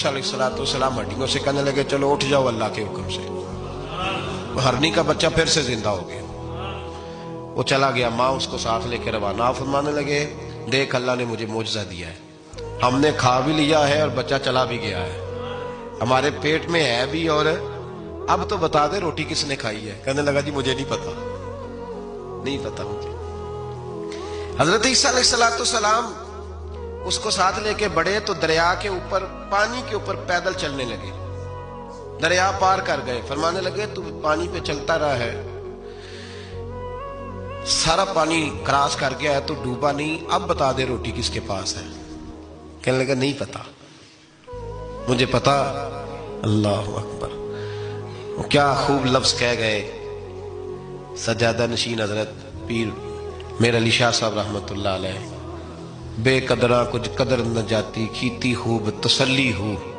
अलैहिस्सलाम हड्डियों से कहने लगे चलो उठ जाओ अल्लाह के हुक्म से। हरनी का बच्चा फिर से जिंदा हो गया। वो चला गया, माँ उसको साथ लेकर रवाना। फरमाने लगे देख अल्लाह ने मुझे मोजज़ा दिया है, हमने खा भी लिया है और बच्चा चला भी गया है, हमारे पेट में है भी, और अब तो बता दे रोटी किसने खाई है। कहने लगा जी मुझे नहीं पता, नहीं पता मुझे। हजरत ईसा अलैहिस्सलाम उसको साथ लेके बढ़े तो दरिया के ऊपर, पानी के ऊपर पैदल चलने लगे। दरिया पार कर गए। फरमाने लगे तू पानी पे चलता रहा है, सारा पानी क्रॉस कर गया है, तो डूबा नहीं, अब बता दे रोटी किसके पास है। कहने लगा नहीं पता, मुझे पता। अल्लाह अकबर। वो क्या खूब लफ्ज कह गए सज्जादा नशीन हजरत पीर मेर अली शाह साहब रहमतुल्लाह अलैह। बेकदरा कुछ कदर न जाती, कीती खूब तसल्ली हूँ।